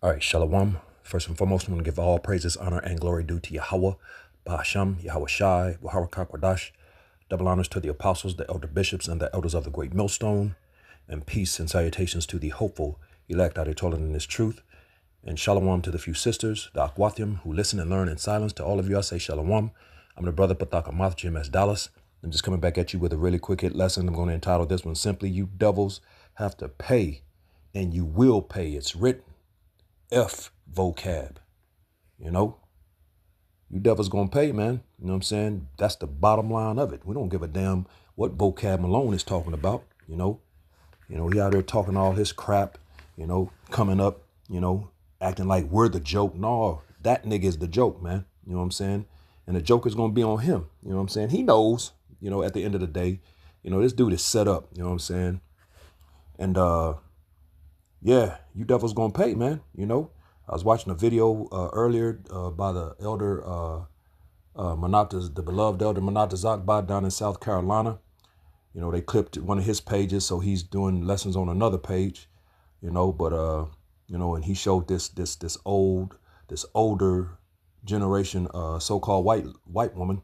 All right, Shalom. First and foremost, I want to give all praises, honor, and glory due to Yahweh, Bahasham, Yahweh Shai, Wahara Kakwadash. Double honors to the apostles, the elder bishops, and the elders of the great millstone. And peace and salutations to the hopeful elect out here toiling in this truth. And shalom to the few sisters, the Akwathim, who listen and learn in silence. To all of you, I say shalom. I'm the brother Pathak Amath, GMS Dallas. I'm just coming back at you with a really quick hit lesson. I'm going to entitle this one simply, You Devils Have to Pay, and You Will Pay. It's written. F vocab. You know, you devils gonna pay, man. You know what I'm saying? That's the bottom line of it. We don't give a damn what vocab Malone is talking about. You know, he out there talking all his crap, coming up, acting like we're the joke. No, that nigga is the joke, man. You know what I'm saying? And the joke is gonna be on him. You know what I'm saying? He knows, at the end of the day, this dude is set up, you know what I'm saying? And yeah, you devils gonna pay, man. I was watching a video earlier by the elder Manatas, the beloved elder Manata Zakba down in South Carolina. They clipped one of his pages, so he's doing lessons on another page. And he showed this older generation so-called white woman,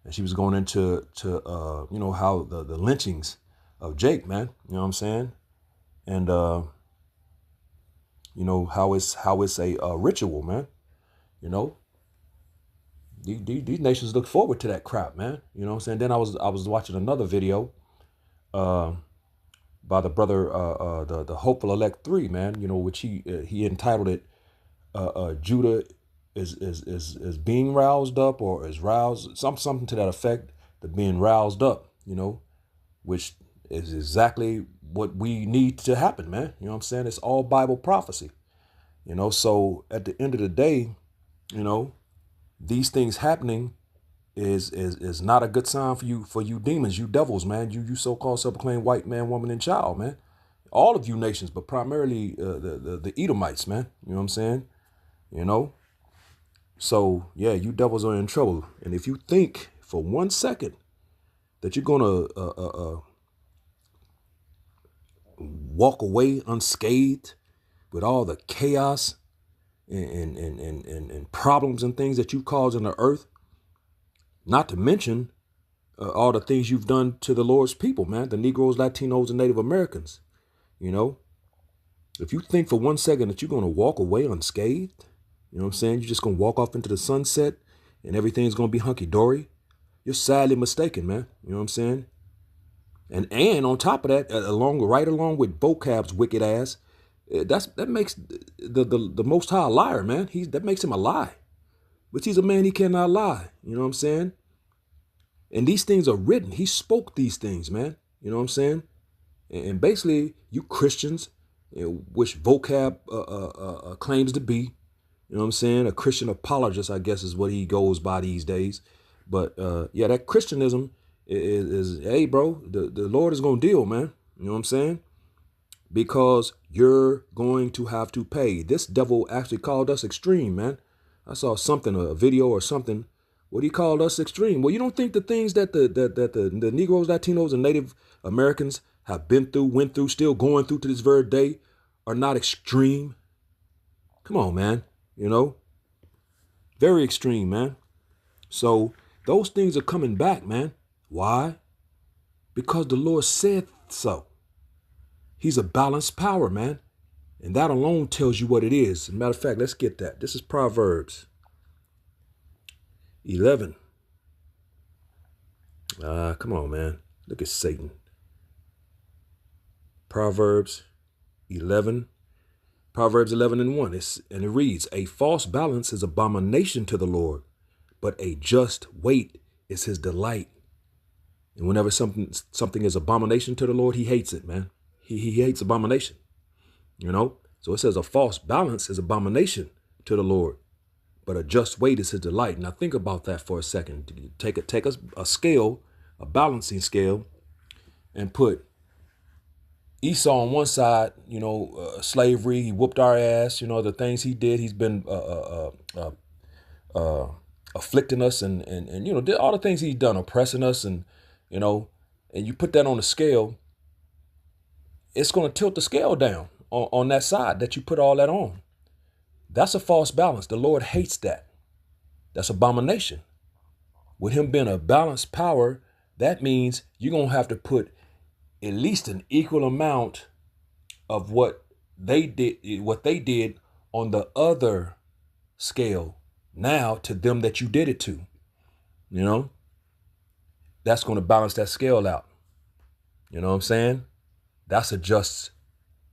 and she was going into how the lynchings of Jake, man. You know what I'm saying? And how it's a ritual, man. These nations look forward to that crap, man. You know what I'm saying? Then I was watching another video by the brother the Hopeful Elect 3, man, which he entitled it Judah is being roused up, or is roused, something to that effect, the being roused up, which is exactly what we need to happen, man. You know what I'm saying? It's all Bible prophecy. So at the end of the day, these things happening is not a good sign for you demons, you devils, man. You so-called self-proclaimed white man, woman, and child, man. All of you nations, but primarily the Edomites, man. You know what I'm saying? So yeah, you devils are in trouble. And if you think for 1 second that you're gonna walk away unscathed with all the chaos and problems and things that you cause in the earth, not to mention all the things you've done to the Lord's people, man, the Negroes, Latinos, and Native Americans. If you think for 1 second that you're going to walk away unscathed, you know what I'm saying? You're just going to walk off into the sunset and everything's going to be hunky-dory. You're sadly mistaken, man. You know what I'm saying? And on top of that, right along with vocab's wicked ass, that makes the Most High a liar, man. That makes him a lie, which he's a man, he cannot lie. You know what I'm saying? And these things are written. He spoke these things, man. You know what I'm saying? And basically, you Christians, which vocab claims to be, you know what I'm saying, a Christian apologist, I guess is what he goes by these days. But yeah, that Christianism is hey, bro, the Lord is going to deal, man. You know what I'm saying? Because you're going to have to pay. This devil actually called us extreme, man. I saw something, a video or something, what he called us extreme. Well, you don't think the things that the Negroes, Latinos, and Native Americans have went through, still going through to this very day are not extreme? Come on, man. Very extreme, man. So those things are coming back, man. Why? Because the Lord said so. He's a balanced power, man. And that alone tells you what it is. As a matter of fact, let's get that. This is Proverbs 11. Come on, man. Look at Satan. Proverbs 11. Proverbs 11:1. And it reads, a false balance is abomination to the Lord, but a just weight is his delight. And whenever something is abomination to the Lord, he hates it, man. He hates abomination, So it says a false balance is abomination to the Lord, but a just weight is his delight. Now think about that for a second. Take a scale, a balancing scale, and put Esau on one side, slavery, he whooped our ass, the things he did, he's been afflicting us and did all the things he's done, oppressing us, and you put that on the scale, it's going to tilt the scale down on that side that you put all that on. That's a false balance. The Lord hates that. That's abomination. With him being a balanced power, that means you're going to have to put at least an equal amount of what they did on the other scale now to them that you did it to. You know, that's going to balance that scale out. You know what I'm saying? That's a just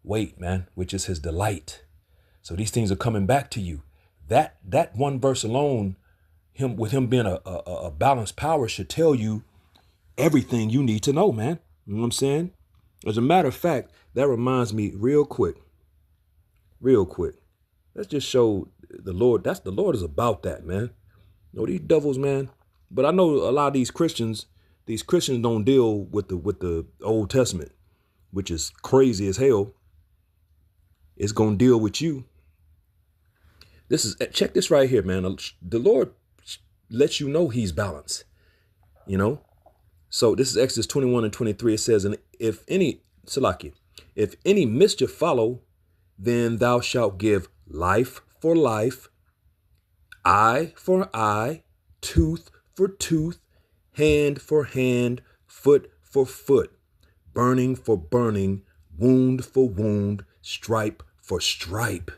weight, man, which is his delight. So these things are coming back to you. That one verse alone, with him being a balanced power, should tell you everything you need to know, man. You know what I'm saying? As a matter of fact, that reminds me real quick. Let's just show the Lord. The Lord is about that, man. You know, these devils, man. But I know a lot of these Christians don't deal with the Old Testament, which is crazy as hell. It's going to deal with you. Check this right here, man. The Lord lets you know he's balanced, you know? So this is Exodus 21 and 23. It says, and if any mischief follow, then thou shalt give life for life, eye for eye, tooth for tooth, hand for hand, foot for foot, burning for burning, wound for wound, stripe for stripe.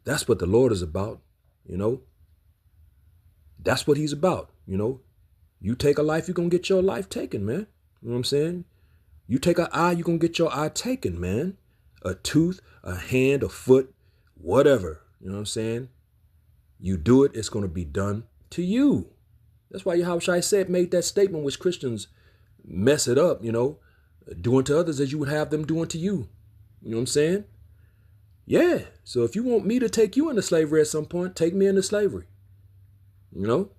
That's what the Lord is about, you know. That's what he's about, you know. You take a life, you're going to get your life taken, man. You know what I'm saying? You take an eye, you're going to get your eye taken, man. A tooth, a hand, a foot, whatever. You know what I'm saying? You do it, it's going to be done to you. That's why Yahushua made that statement, which Christians mess it up, you know, doing to others as you would have them doing to you. You know what I'm saying? Yeah. So if you want me to take you into slavery at some point, take me into slavery. You know,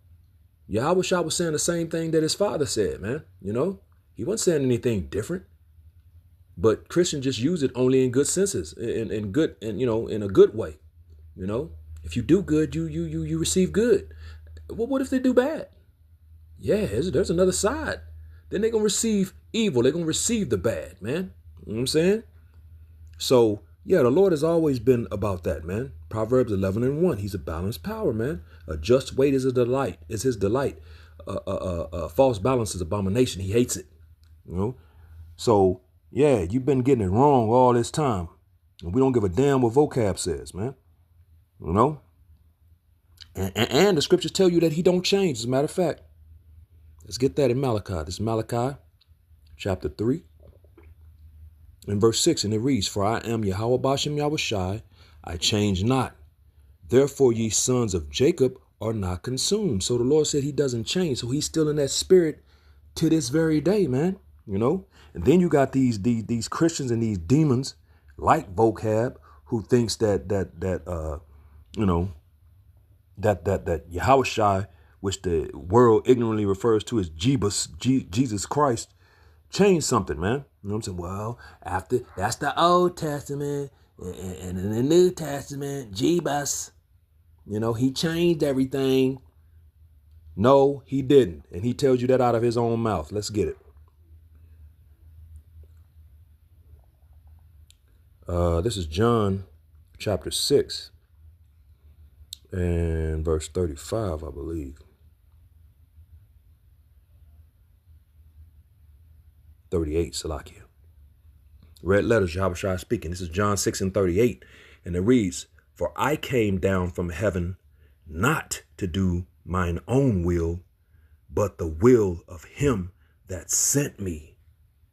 Yahushua was saying the same thing that his father said, man. You know, he wasn't saying anything different. But Christians just use it only in good senses, in a good way. You know, if you do good, you receive good. Well, what if they do bad? Yeah, there's another side. Then they're going to receive evil. They're going to receive the bad, man. You know what I'm saying? So, yeah, the Lord has always been about that, man. Proverbs 11 and 1. He's a balanced power, man. A just weight is a delight. Is his delight. False balance is abomination. He hates it. You know? So, yeah, you've been getting it wrong all this time. And we don't give a damn what vocab says, man. You know? And the scriptures tell you that he don't change. As a matter of fact, let's get that in Malachi. This is Malachi chapter 3 and verse 6. And it reads, for I am Yahweh Bashem Yahushai, I change not. Therefore ye sons of Jacob are not consumed. So the Lord said he doesn't change. So he's still in that spirit to this very day, man. You know, and then you got these Christians and these demons like vocab who thinks that Yahushai, which the world ignorantly refers to as Jesus Christ, changed something, man. You know what I'm saying? Well, after that's the Old Testament and in the New Testament, Jebus, you know, he changed everything. No, he didn't. And he tells you that out of his own mouth. Let's get it. This is John chapter 6 and verse 35, I believe. 38, Salakia. Red letters, Yahushua speaking. This is John 6 and 38. And it reads, for I came down from heaven not to do mine own will, but the will of him that sent me.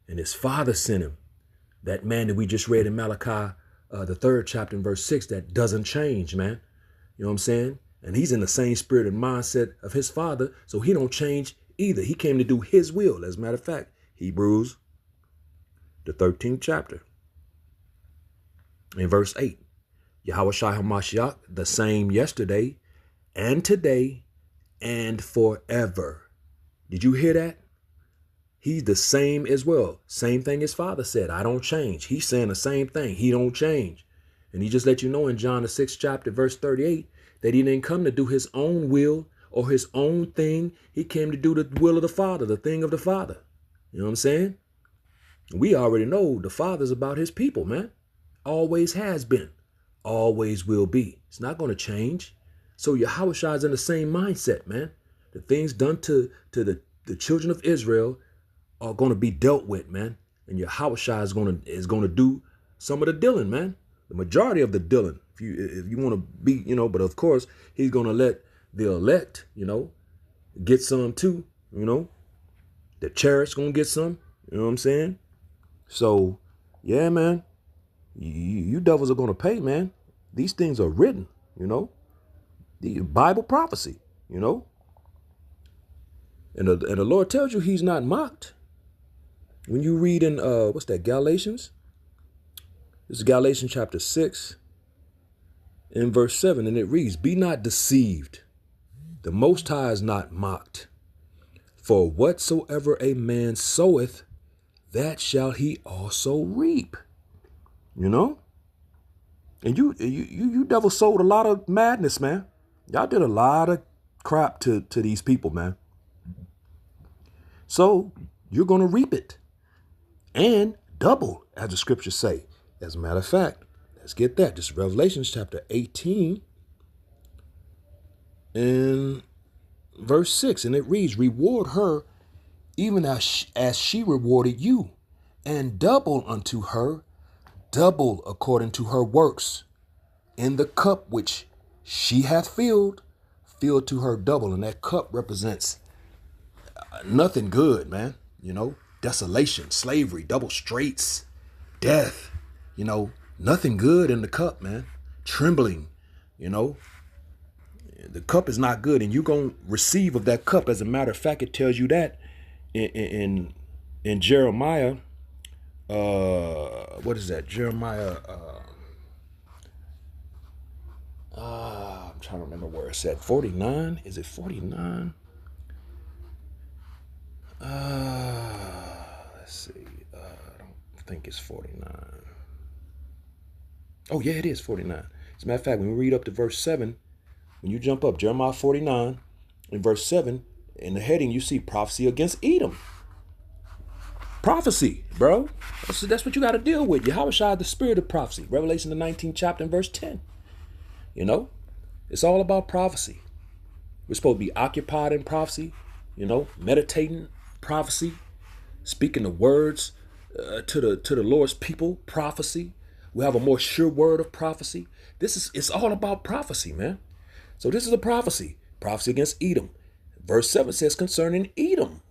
And his Father sent him. That man that we just read in Malachi, the 3rd chapter in verse 6, that doesn't change, man. You know what I'm saying? And he's in the same spirit and mindset of his Father, so he don't change either. He came to do his will. As a matter of fact, Hebrews, the 13th chapter, in verse 8, Yahushua HaMashiach, the same yesterday and today and forever. Did you hear that? He's the same as well. Same thing his Father said. I don't change. He's saying the same thing. He don't change. And he just let you know in John the 6th chapter, verse 38, that he didn't come to do his own will or his own thing. He came to do the will of the Father, the thing of the Father. You know what I'm saying? We already know the Father's about his people, man. Always has been. always will be. It's not going to change. So Yahushua is in the same mindset, man. The things done to the children of Israel are going to be dealt with, man. And Yahushua is going to do some of the dealing, man. The majority of the dealing. If you want to be, but of course he's going to let the elect, get some too, The cherished going to get some, you know what I'm saying? So, yeah, man. You devils are going to pay, man. These things are written, The Bible prophecy, And the Lord tells you he's not mocked. When you read in, what's that, Galatians? This is Galatians chapter 6 in verse 7, and it reads, "Be not deceived. The Most High is not mocked. For whatsoever a man soweth, that shall he also reap." And you devil sowed a lot of madness, man. Y'all did a lot of crap to these people, man. So you're going to reap it. And double, as the scriptures say. As a matter of fact, let's get that. This is Revelation chapter 18 and verse 6. And it reads, "Reward her even as she rewarded you, and double unto her, double according to her works. In the cup which she hath filled, fill to her double." And that cup represents nothing good, man. Desolation, slavery, double straits, death, nothing good in the cup, man. Trembling, the cup is not good, and you're going to receive of that cup. As a matter of fact, it tells you that in Jeremiah, what is that? Jeremiah, I'm trying to remember where it's at. 49? Is it 49? Let's see. I don't think it's 49. Oh, yeah, it is 49. As a matter of fact, when we read up to verse 7, when you jump up, Jeremiah 49, in verse 7, in the heading, you see prophecy against Edom. Prophecy, bro. That's what you got to deal with. Yahushua, the spirit of prophecy. Revelation, the 19th chapter, and verse 10. It's all about prophecy. We're supposed to be occupied in prophecy, meditating prophecy, speaking the words to the Lord's people, prophecy. We have a more sure word of prophecy. It's all about prophecy, man. So this is a prophecy against Edom. Verse 7 says concerning Edom,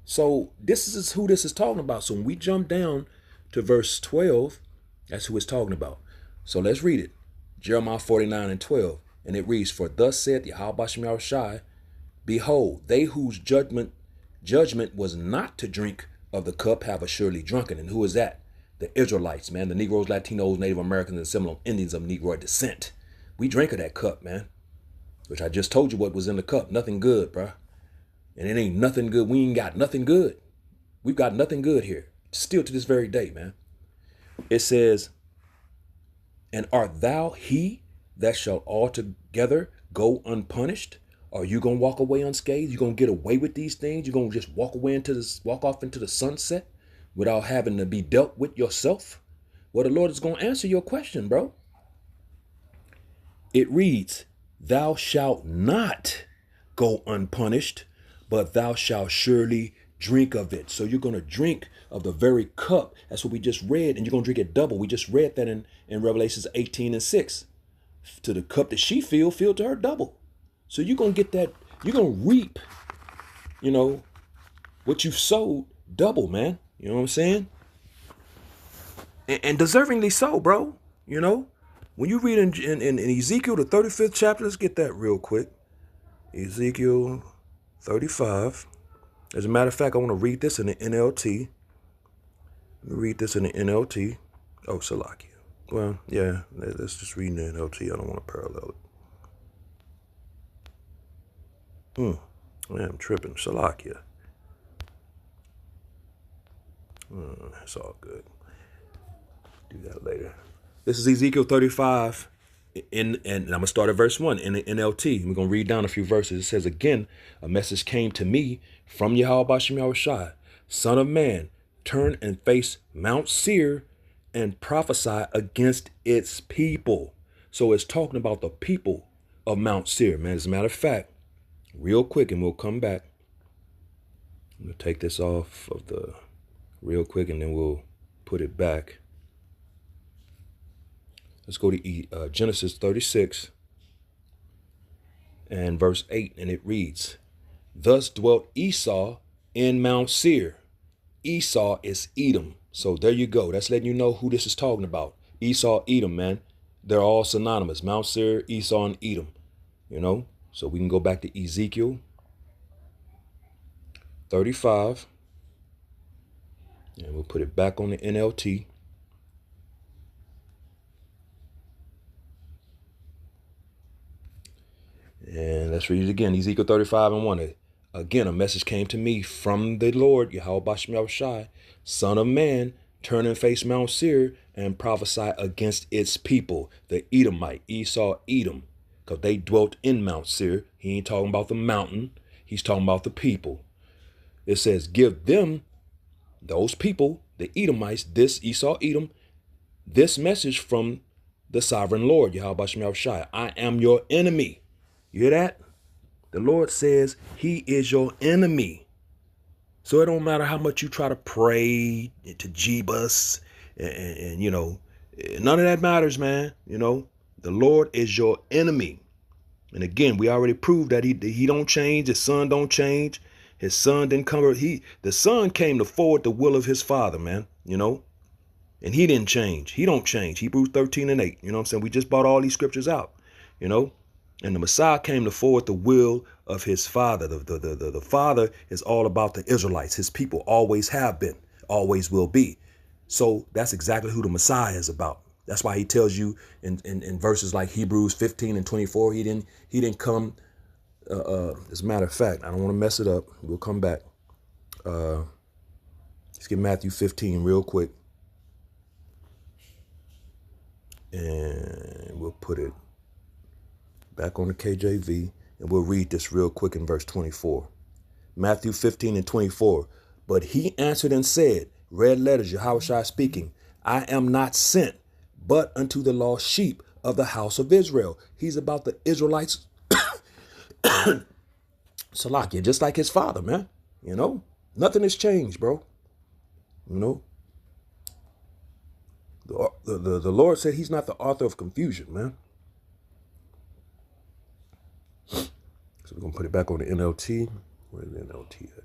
So this is who this is talking about. So when we jump down to verse 12, that's who it's talking about. So let's read it. Jeremiah 49 and 12. And it reads, "For thus saith Yahweh Bashem Yahushai, behold, they whose judgment was not to drink of the cup have assuredly drunken." And who is that? The Israelites, man. The Negroes, Latinos, Native Americans, and Seminole Indians of Negroid descent. We drank of that cup, man. Which I just told you what was in the cup. Nothing good, bruh. And it ain't nothing good. We ain't got nothing good. We've got nothing good here. Still to this very day, man. It says, "And art thou he that shall altogether go unpunished?" Are you going to walk away unscathed? You going to get away with these things? You going to just walk off into the sunset without having to be dealt with yourself? Well, the Lord is going to answer your question, bro. It reads, "Thou shalt not go unpunished, but thou shalt surely drink of it." So you're going to drink of the very cup. That's what we just read, and you're going to drink it double. We just read that in Revelations 18 and 6. To the cup that she filled to her double. So you're going to get that, you're going to reap, what you've sowed double, man. You know what I'm saying? And deservingly so, bro. When you read in Ezekiel, the 35th chapter, let's get that real quick. Ezekiel 35. As a matter of fact, I want to read this in the NLT. Let me read this in the NLT. Oh, Salakia. Well, yeah, let's just read the NLT. I don't want to parallel it. I'm tripping. Salakia. It's all good. Do that later. This is Ezekiel 35, and I'm going to start at verse 1 in the NLT. We're going to read down a few verses. It says, "Again, a message came to me from Yahweh Bashem Yahushai, son of man, turn and face Mount Seir and prophesy against its people. So it's talking about the people of Mount Seir, man. As a matter of fact, real quick, and we'll come back. I'm going to take this off of the real quick, and then we'll put it back. Let's go to Genesis 36 and verse 8, and it reads, "Thus dwelt Esau in Mount Seir." Esau is Edom. So there you go. That's letting you know who this is talking about. Esau, Edom, man. They're all synonymous. Mount Seir, Esau, and Edom. You know? So we can go back to Ezekiel 35. And we'll put it back on the NLT. And let's read it again. Ezekiel 35 and 1. Again, a message came to me from the Lord, Yahweh Bashem Yahushai, Son of man, turn and face Mount Seir and prophesy against its people, the Edomite, Esau, Edom, because they dwelt in Mount Seir. He ain't talking about the mountain. He's talking about the people. It says, give them, those people, the Edomites, this Esau, Edom, this message from the sovereign Lord, Yahweh Bashem Yahushai. I am your enemy. You hear that? The Lord says he is your enemy. So it don't matter how much you try to pray to Jebus and you know, none of that matters, man. You know, the Lord is your enemy. And again, we already proved that he don't change. His son don't change. His son didn't come. The son came to forward the will of his father, man, you know, and he didn't change. He don't change. Hebrews 13 and 8. You know what I'm saying? We just brought all these scriptures out, you know. And the Messiah came to forward the will of his father. The father is all about the Israelites. His people always have been, always will be. So that's exactly who the Messiah is about. That's why he tells you in verses like Hebrews 15 and 24, he didn't come. As a matter of fact, I don't want to mess it up. We'll come back. Let's get Matthew 15 real quick. And we'll put it back on the KJV, and we'll read this real quick in verse 24. Matthew 15 and 24. But he answered and said, red letters, Yahushua speaking, I am not sent, but unto the lost sheep of the house of Israel. He's about the Israelites. Salakia, just like his father, man. You know, nothing has changed, bro. You know, the Lord said he's not the author of confusion, man. So we're going to put it back on the NLT. Where's the NLT at?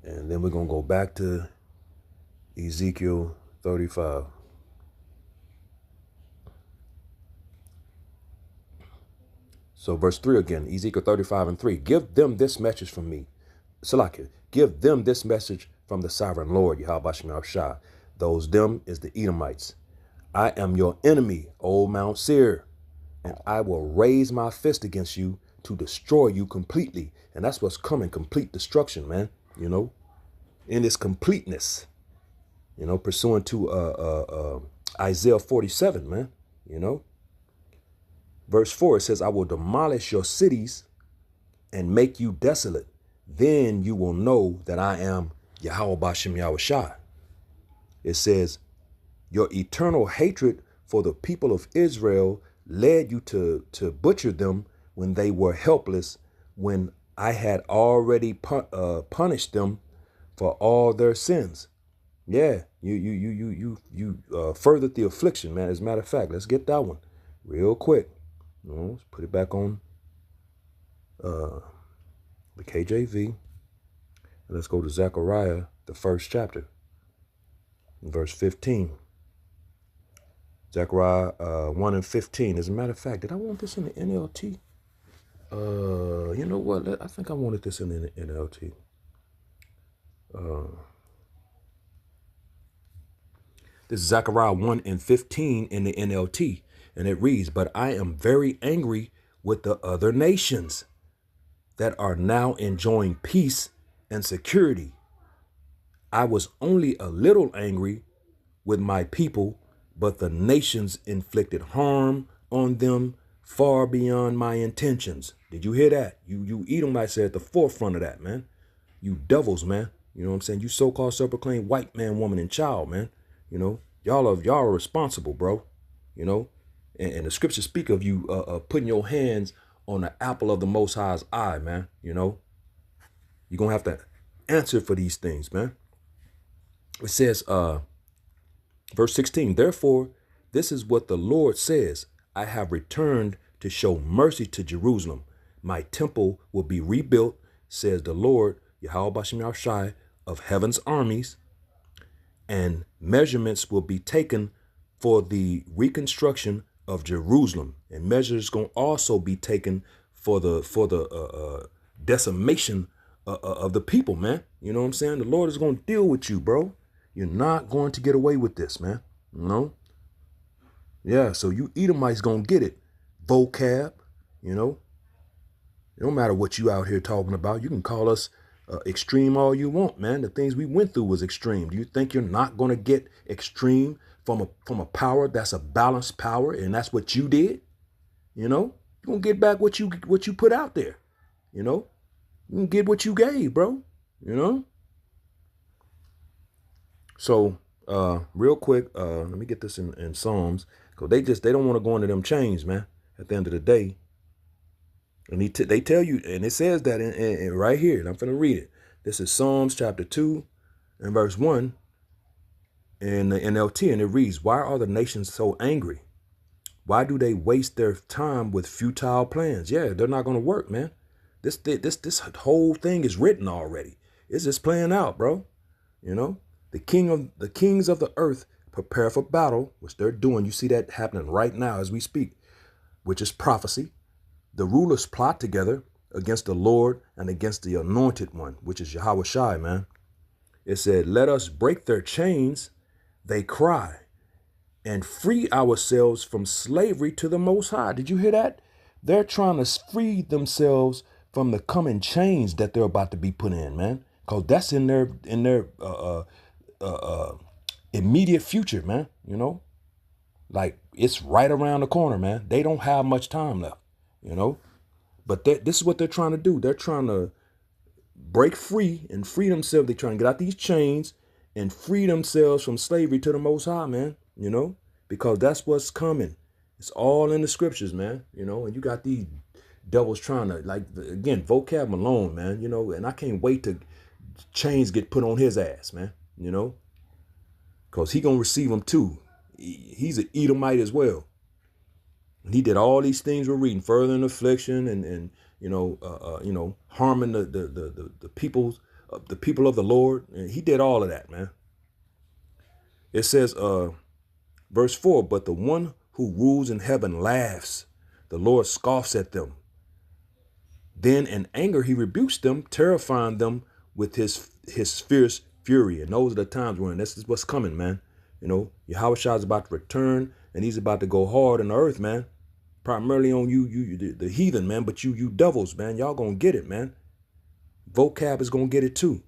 And then we're going to go back to Ezekiel 35. So verse 3 again, Ezekiel 35 and 3. Give them this message from me. Salakia, give them this message from the sovereign Lord, Yahweh Bashem Yahushai. Those them is the Edomites. I am your enemy, O Mount Seir, and I will raise my fist against you to destroy you completely. And that's what's coming, complete destruction, man. You know, in its completeness, you know, pursuant to Isaiah 47, man, you know. Verse 4, it says, I will demolish your cities and make you desolate. Then you will know that I am Yahweh Bashem Yahushai. It says, your eternal hatred for the people of Israel led you to butcher them when they were helpless, when I had already punished them for all their sins. Yeah, you furthered the affliction, man. As a matter of fact, let's get that one real quick. Let's put it back on the KJV. Let's go to Zechariah, the first chapter, verse 15. Zechariah 1 and 15. As a matter of fact, did I want this in the NLT? You know what? I think I wanted this in the NLT. This is Zechariah 1 and 15 in the NLT. And it reads, but I am very angry with the other nations that are now enjoying peace and security. I was only a little angry with my people, but the nations inflicted harm on them far beyond my intentions. Did you hear that? You Edomites are at the forefront of that, man. You devils, man. You know what I'm saying? You so-called self-proclaimed white man, woman, and child, man. You know, y'all are responsible, bro. You know, and the scriptures speak of you putting your hands on the apple of the Most High's eye, man. You know, you're gonna have to answer for these things, man. It says, verse 16, therefore, this is what the Lord says. I have returned to show mercy to Jerusalem. My temple will be rebuilt, says the Lord, Yahweh Bashem Yahushai of heaven's armies, and measurements will be taken for the reconstruction of Jerusalem. And measures going to also be taken for the decimation of the people, man. You know what I'm saying? The Lord is going to deal with you, bro. You're not going to get away with this, man. You know? Yeah, so you Edomites going to get it. Vocab, you know? It don't matter what you out here talking about. You can call us extreme all you want, man. The things we went through was extreme. Do you think you're not going to get extreme from a power that's a balanced power, and that's what you did? You know? You're going to get back what you put out there. You know? You can get what you gave, bro. You know? So, real quick, let me get this in Psalms, because they don't want to go into them chains, man, at the end of the day. And they tell you, and it says that in right here, and I'm going to read it. This is Psalms chapter 2 and verse 1 in the NLT, and it reads, why are the nations so angry? Why do they waste their time with futile plans? Yeah, they're not going to work, man. This whole thing is written already. It's just playing out, bro. You know? The kings of the earth prepare for battle, which they're doing. You see that happening right now as we speak, which is prophecy. The rulers plot together against the Lord and against the anointed one, which is Yahweh Shai, man. It said, let us break their chains, they cry, and free ourselves from slavery to the Most High. Did you hear that? They're trying to free themselves from the coming chains that they're about to be put in, man. Because that's in their immediate future, man. You know, like it's right around the corner, man. They don't have much time left, you know. But this is what they're trying to do. They're trying to break free and free themselves. They're trying to get out these chains and free themselves from slavery to the Most High, man. You know, because that's what's coming. It's all in the scriptures, man. You know, and you got these devils trying to, like, again, vocab Malone, man. You know, and I can't wait to chains get put on his ass, man. You know, because he gonna receive them too. He's an Edomite as well. And he did all these things we're reading, further in affliction and harming the people of the Lord. And he did all of that, man. It says, verse 4, but the one who rules in heaven laughs. The Lord scoffs at them. Then in anger he rebukes them, terrifying them with his fierce fury. And those are the times when this is what's coming, man. You know, Yahweh Shai is about to return, and he's about to go hard on the earth, man. Primarily on you the heathen, man. But you devils, man, y'all gonna get it, man. Vocab is gonna get it too.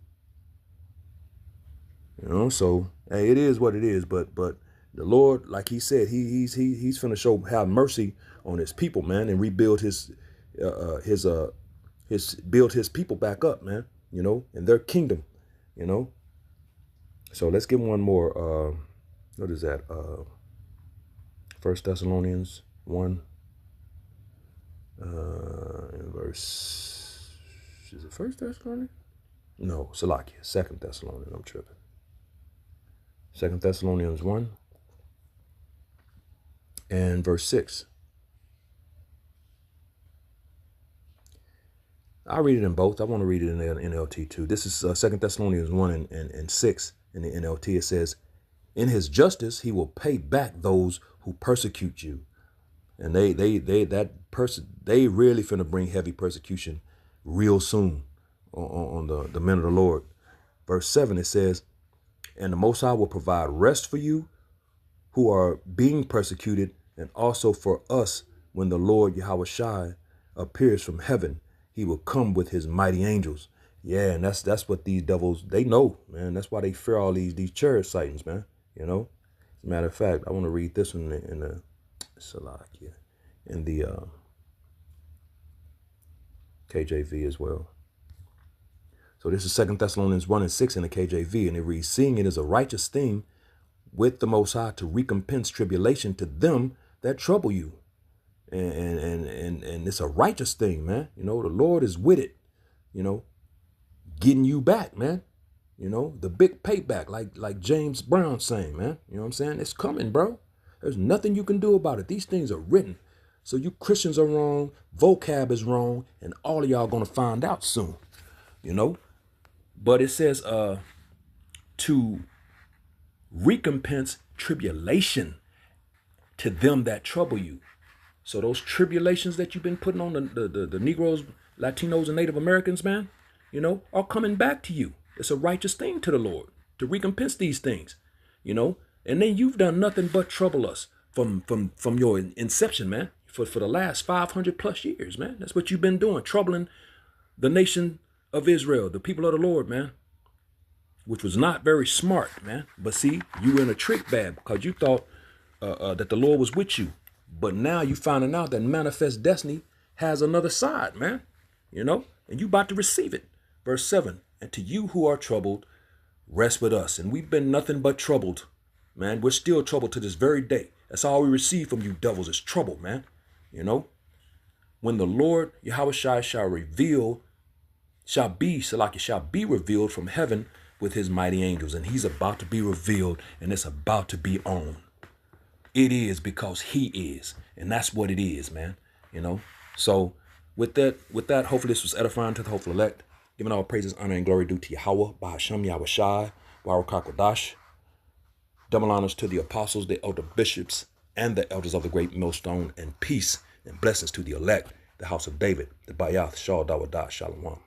You know, so hey, it is what it is. But the Lord, like he said, he's finna have mercy on his people, man, and rebuild his build his people back up, man. You know, in their kingdom. You know. So let's get one more. What is that? 1 Thessalonians 1. In verse, is it 1 Thessalonians? No, Salakia, 2 Thessalonians, I'm tripping. 2 Thessalonians 1 and verse 6. I'll read it in both. I want to read it in the NLT too. This is 2 Thessalonians 1 and 6 in the NLT. It says, in his justice, he will pay back those who persecute you. And they really finna bring heavy persecution real soon on the men of the Lord. Verse 7, it says, and the Most High will provide rest for you who are being persecuted, and also for us when the Lord Yahweh Shai appears from heaven. He will come with his mighty angels. Yeah, and that's what these devils, they know, man. That's why they fear all these chariot sightings, man. You know, as a matter of fact, I want to read this one in the Salakia, in the KJV as well. So this is 2 Thessalonians 1:6 in the KJV, and it reads, seeing it is a righteous thing with the Most High to recompense tribulation to them that trouble you. And it's a righteous thing, man. You know, the Lord is with it, you know, getting you back, man. You know, the big payback, like James Brown saying, man. You know what I'm saying? It's coming, bro. There's nothing you can do about it. These things are written. So you Christians are wrong, vocab is wrong, and all of y'all gonna find out soon, you know. But it says to recompense tribulation to them that trouble you. So those tribulations that you've been putting on the Negroes, Latinos, and Native Americans, man, you know, are coming back to you. It's a righteous thing to the Lord to recompense these things, you know. And then you've done nothing but trouble us from your inception, man, for the last 500 plus years, man. That's what you've been doing, troubling the nation of Israel, the people of the Lord, man, which was not very smart, man. But see, you were in a trick bag because you thought that the Lord was with you. But now you finding out that manifest destiny has another side, man, you know, and you about to receive it. Verse 7, and to you who are troubled, rest with us. And we've been nothing but troubled, man. We're still troubled to this very day. That's all we receive from you devils is trouble, man. You know, when the Lord Yahushua shall be revealed from heaven with his mighty angels. And he's about to be revealed, and it's about to be on. It is because he is. And that's what it is, man. You know, so with that, hopefully this was edifying to the hopeful elect. Giving all praises, honor, and glory due to Yahweh, Bahasham, Yahweh Shai, Warakak. Double honors to the apostles, the elder bishops, and the elders of the great millstone, and peace and blessings to the elect, the house of David, the Bayath, Shal Dawadah, Shalom.